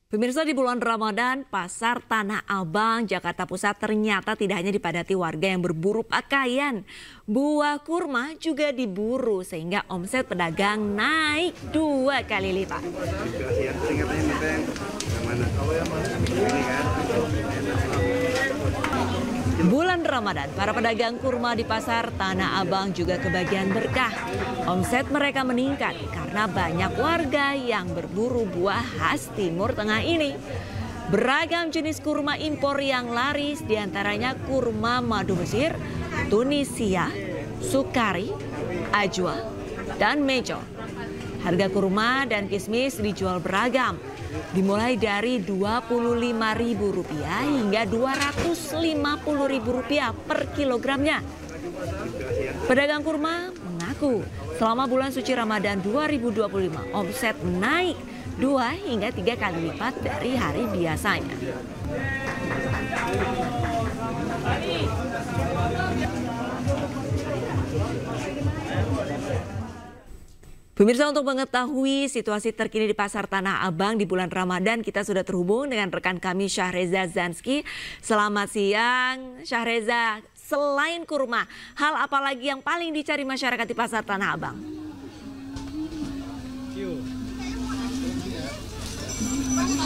Pemirsa, di bulan Ramadan, Pasar Tanah Abang, Jakarta Pusat ternyata tidak hanya dipadati warga yang berburu pakaian. Buah kurma juga diburu sehingga omset pedagang naik 2 kali lipat. Bulan Ramadan, para pedagang kurma di Pasar Tanah Abang juga kebagian berkah. Omset mereka meningkat karena banyak warga yang berburu buah khas Timur Tengah ini. Beragam jenis kurma impor yang laris, diantaranya kurma madu Mesir, Tunisia, Sukari, Ajwa, dan Mejo. Harga kurma dan kismis dijual beragam, dimulai dari Rp25.000 hingga Rp250.000 per kilogramnya. Pedagang kurma mengaku selama bulan suci Ramadan 2025 omset naik 2 hingga 3 kali lipat dari hari biasanya. Pemirsa, untuk mengetahui situasi terkini di Pasar Tanah Abang di bulan Ramadan, kita sudah terhubung dengan rekan kami Syahreza Zanski. Selamat siang, Syahreza. Selain kurma, hal apa lagi yang paling dicari masyarakat di Pasar Tanah Abang?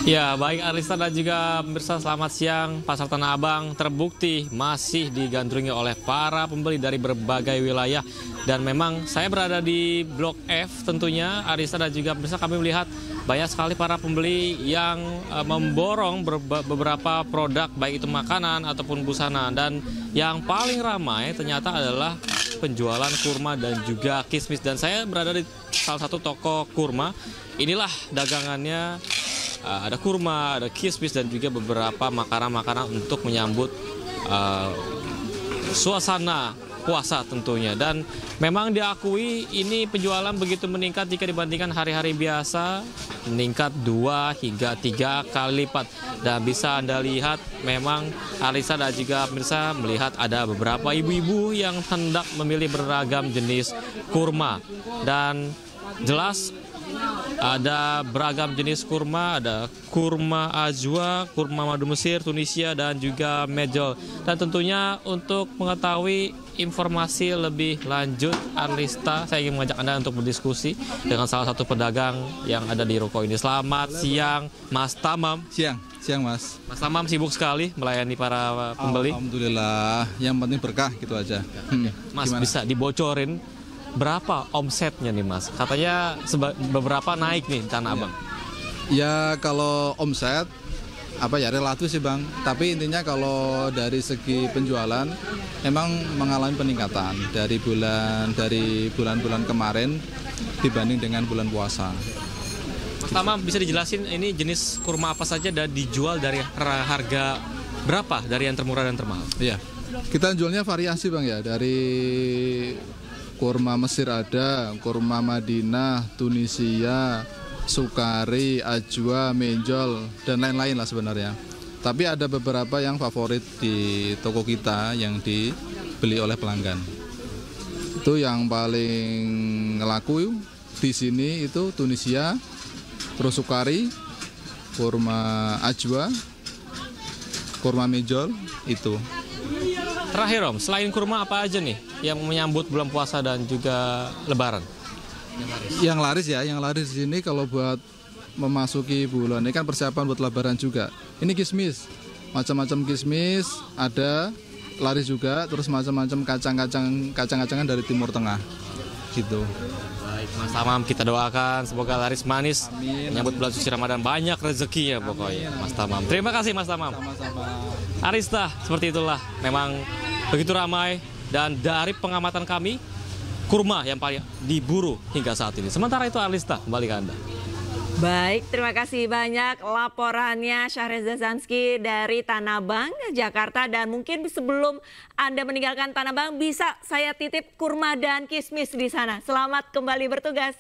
Ya, baik Arista dan juga pemirsa, selamat siang. Pasar Tanah Abang terbukti masih digandrungi oleh para pembeli dari berbagai wilayah. Dan memang saya berada di Blok F tentunya, Arista dan juga pemirsa, kami melihat banyak sekali para pembeli yang memborong beberapa produk, baik itu makanan ataupun busana. Dan yang paling ramai ternyata adalah penjualan kurma dan juga kismis. Dan saya berada di salah satu toko kurma. Inilah dagangannya. Ada kurma, ada kismis, dan juga beberapa makanan-makanan untuk menyambut suasana puasa tentunya. Dan memang diakui ini penjualan begitu meningkat jika dibandingkan hari-hari biasa, meningkat 2 hingga 3 kali lipat. Dan bisa Anda lihat memang Arisa dan juga pemirsa melihat ada beberapa ibu-ibu yang hendak memilih beragam jenis kurma. Dan jelas ada beragam jenis kurma, ada kurma Ajwa, kurma madu Mesir, Tunisia, dan juga Mejol. Dan tentunya untuk mengetahui informasi lebih lanjut, Arlista, saya ingin mengajak Anda untuk berdiskusi dengan salah satu pedagang yang ada di ruko ini. Selamat siang, Mas Tamam. Siang Mas. Mas Tamam sibuk sekali melayani para pembeli. Alhamdulillah, yang penting berkah gitu aja. Mas, Gimana? bisa dibocorin berapa omsetnya nih Mas? Katanya beberapa naik nih Tanah Abang. Ya kalau omset relatif sih Bang. Tapi intinya kalau dari segi penjualan memang mengalami peningkatan dari bulan-bulan kemarin dibanding dengan bulan puasa. Mas Tamam, bisa dijelasin ini jenis kurma apa saja dan dijual dari harga berapa, dari yang termurah dan termahal? Iya. Kita jualnya variasi Bang ya, dari kurma Mesir ada, kurma Madinah, Tunisia, Sukari, Ajwa, Menjol, dan lain-lain lah sebenarnya. Tapi ada beberapa yang favorit di toko kita yang dibeli oleh pelanggan. Itu yang paling laku di sini itu Tunisia, terus Sukari, kurma Ajwa, kurma Menjol itu. Terakhir Om, selain kurma apa aja nih yang menyambut bulan puasa dan juga Lebaran? Yang laris di sini kalau buat memasuki bulan ini kan persiapan buat Lebaran juga. Ini kismis, macam-macam kismis ada, laris juga, terus macam-macam kacang-kacangan dari Timur Tengah, gitu. Baik Mas Tamam, kita doakan semoga laris manis. Amin. Menyambut bulan suci Ramadan, banyak rezekinya pokoknya. Amin. Mas Tamam, terima kasih Mas Tamam. Sama-sama. Arista, seperti itulah, memang begitu ramai, dan dari pengamatan kami, kurma yang paling diburu hingga saat ini. Sementara itu Arista, kembali ke Anda. Baik, terima kasih banyak laporannya Syahreza Zanski dari Tanah Abang, Jakarta. Dan mungkin sebelum Anda meninggalkan Tanah Abang, bisa saya titip kurma dan kismis di sana. Selamat kembali bertugas.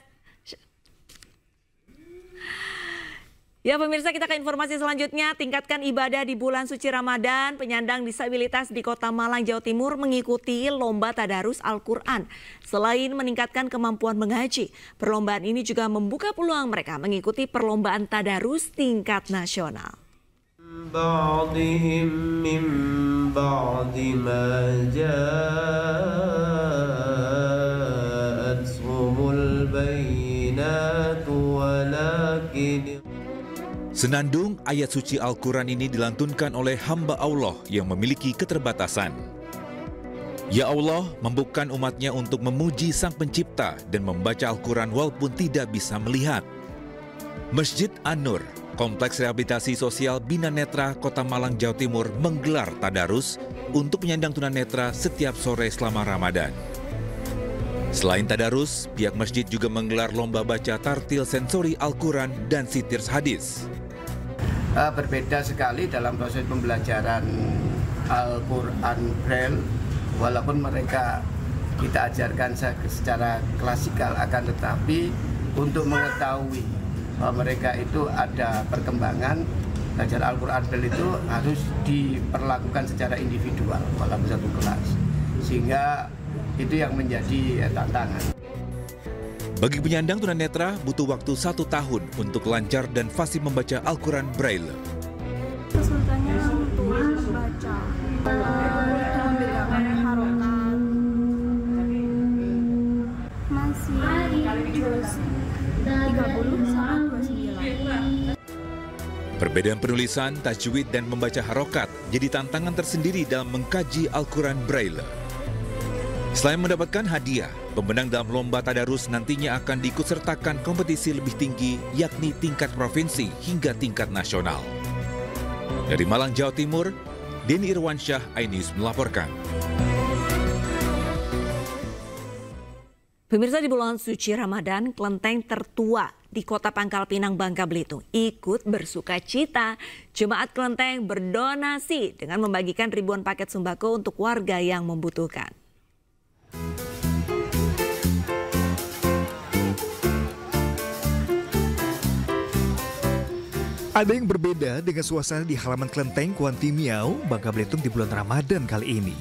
Ya pemirsa, kita ke informasi selanjutnya. Tingkatkan ibadah di bulan suci Ramadan. Penyandang disabilitas di Kota Malang, Jawa Timur mengikuti lomba tadarus Al-Quran. Selain meningkatkan kemampuan mengaji, perlombaan ini juga membuka peluang mereka mengikuti perlombaan tadarus tingkat nasional. Senandung ayat suci Al-Quran ini dilantunkan oleh hamba Allah yang memiliki keterbatasan. Ya Allah membukakan umatnya untuk memuji Sang Pencipta dan membaca Al-Quran walaupun tidak bisa melihat. Masjid An-Nur, Kompleks Rehabilitasi Sosial Bina Netra Kota Malang, Jawa Timur menggelar tadarus untuk penyandang tunanetra setiap sore selama Ramadan. Selain tadarus, pihak masjid juga menggelar lomba baca tartil sensori Al-Quran dan sitir hadis. Berbeda sekali dalam proses pembelajaran Al-Quran Braille, walaupun mereka kita ajarkan secara klasikal, akan tetapi untuk mengetahui bahwa mereka itu ada perkembangan, belajar Al-Quran Braille itu harus diperlakukan secara individual dalam satu kelas, sehingga itu yang menjadi tantangan. Bagi penyandang tunanetra butuh waktu 1 tahun untuk lancar dan fasih membaca Al-Quran Braille. Kesulitannya untuk membaca, membedakan harokat, masih juz 30 sampai 29. Perbedaan penulisan, tajwid, dan membaca harokat jadi tantangan tersendiri dalam mengkaji Al-Quran Braille. Selain mendapatkan hadiah, pemenang dalam lomba tadarus nantinya akan diikutsertakan kompetisi lebih tinggi, yakni tingkat provinsi hingga tingkat nasional. Dari Malang, Jawa Timur, Denny Irwansyah, iNews melaporkan. Pemirsa, di bulan suci Ramadan, kelenteng tertua di Kota Pangkal Pinang, Bangka Belitung ikut bersuka cita. Jemaat kelenteng berdonasi dengan membagikan ribuan paket sembako untuk warga yang membutuhkan. Ada yang berbeda dengan suasana di halaman kelenteng Kuanti Miau, Bangka Belitung di bulan Ramadan kali ini.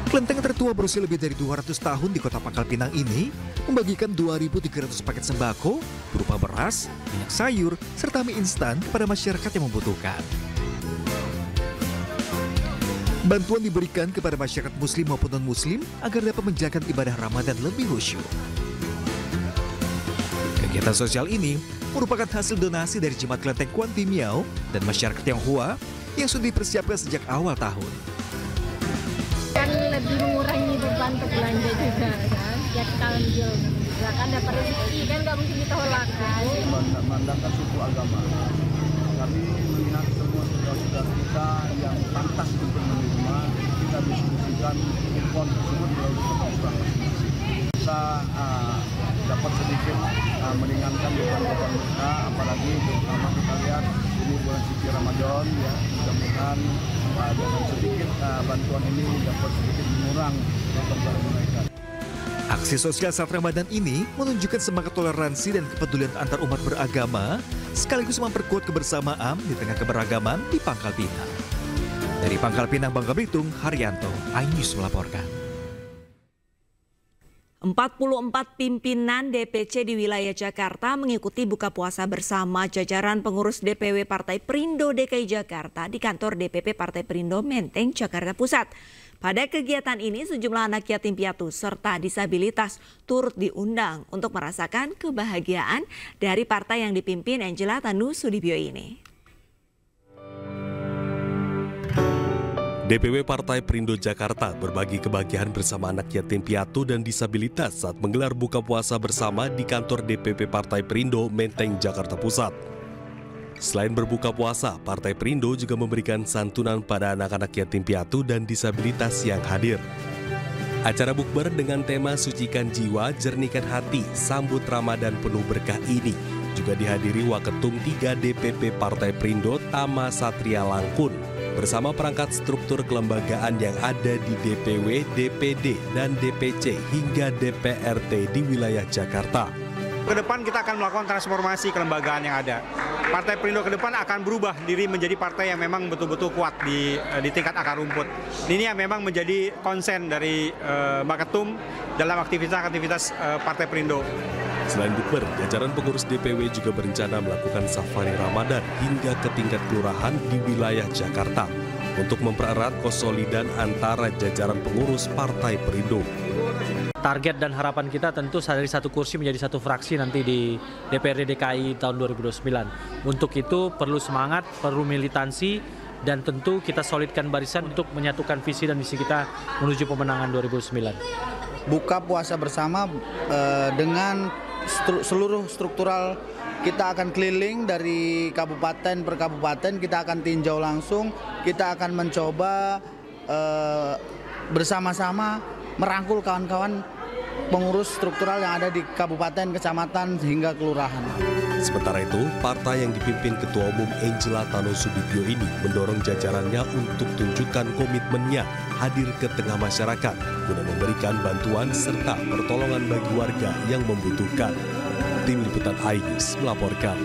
Kelenteng tertua berusia lebih dari 200 tahun di Kota Pangkal Pinang ini membagikan 2.300 paket sembako berupa beras, minyak sayur, serta mie instan kepada masyarakat yang membutuhkan. Bantuan diberikan kepada masyarakat muslim maupun non-muslim agar dapat menjalankan ibadah Ramadan lebih khusyuk. Kegiatan sosial ini merupakan hasil donasi dari Jemaat Kelenteng Kuanti Miau dan masyarakat Tionghoa yang sudah dipersiapkan sejak awal tahun. Kan lebih mengurangi beban untuk belanja juga kan, ya kita ambil juga kan dapat rezeki kan, nggak mungkin ditolak kan. Memandangkan suku agama, kami melihat semua saudara-saudara kita yang pantas untuk menerima, kita diskusikan kupon tersebut melalui keputusan masing-masing. Bisa dapat sedikit meringankan beban-beban mereka, apalagi terutama kita lihat ini bulan suci Ramadan, ya mudah-mudahan dengan sedikit bantuan ini dapat sedikit mengurang beban mereka. Aksi sosial saat Ramadan ini menunjukkan semangat toleransi dan kepedulian antar umat beragama, sekaligus memperkuat kebersamaan di tengah keberagaman di Pangkal Pinang. Dari Pangkal Pinang, Bangka Belitung, Haryanto, iNews melaporkan. 44 pimpinan DPC di wilayah Jakarta mengikuti buka puasa bersama jajaran pengurus DPW Partai Perindo DKI Jakarta di kantor DPP Partai Perindo Menteng, Jakarta Pusat. Pada kegiatan ini sejumlah anak yatim piatu serta disabilitas turut diundang untuk merasakan kebahagiaan dari partai yang dipimpin Angela Tanu Sudibyo ini. DPW Partai Perindo Jakarta berbagi kebahagiaan bersama anak yatim piatu dan disabilitas saat menggelar buka puasa bersama di kantor DPP Partai Perindo Menteng, Jakarta Pusat. Selain berbuka puasa, Partai Perindo juga memberikan santunan pada anak-anak yatim piatu dan disabilitas yang hadir. Acara bukber dengan tema Sucikan Jiwa, Jernihkan Hati, Sambut Ramadan Penuh Berkah ini juga dihadiri Waketum 3 DPP Partai Perindo Tama Satria Langkun bersama perangkat struktur kelembagaan yang ada di DPW, DPD, dan DPC hingga DPRT di wilayah Jakarta. Ke depan kita akan melakukan transformasi kelembagaan yang ada. Partai Perindo ke depan akan berubah diri menjadi partai yang memang betul-betul kuat di tingkat akar rumput. Ini yang memang menjadi konsen dari Mbak Ketum dalam aktivitas Partai Perindo. Selain Bukber, jajaran pengurus DPW juga berencana melakukan safari Ramadan hingga ke tingkat kelurahan di wilayah Jakarta untuk mempererat konsolidan antara jajaran pengurus Partai Perindo. Target dan harapan kita tentu dari satu kursi menjadi satu fraksi nanti di DPRD DKI tahun 2029. Untuk itu perlu semangat, perlu militansi, dan tentu kita solidkan barisan untuk menyatukan visi dan misi kita menuju pemenangan 2009. Buka puasa bersama dengan seluruh struktural, kita akan keliling dari kabupaten per kabupaten, kita akan tinjau langsung, kita akan mencoba bersama-sama merangkul kawan-kawan pengurus struktural yang ada di kabupaten, kecamatan, hingga kelurahan. Sementara itu, partai yang dipimpin Ketua Umum Angela Tano-Sudibyo ini mendorong jajarannya untuk tunjukkan komitmennya hadir ke tengah masyarakat guna memberikan bantuan serta pertolongan bagi warga yang membutuhkan. Tim Liputan iNews melaporkan.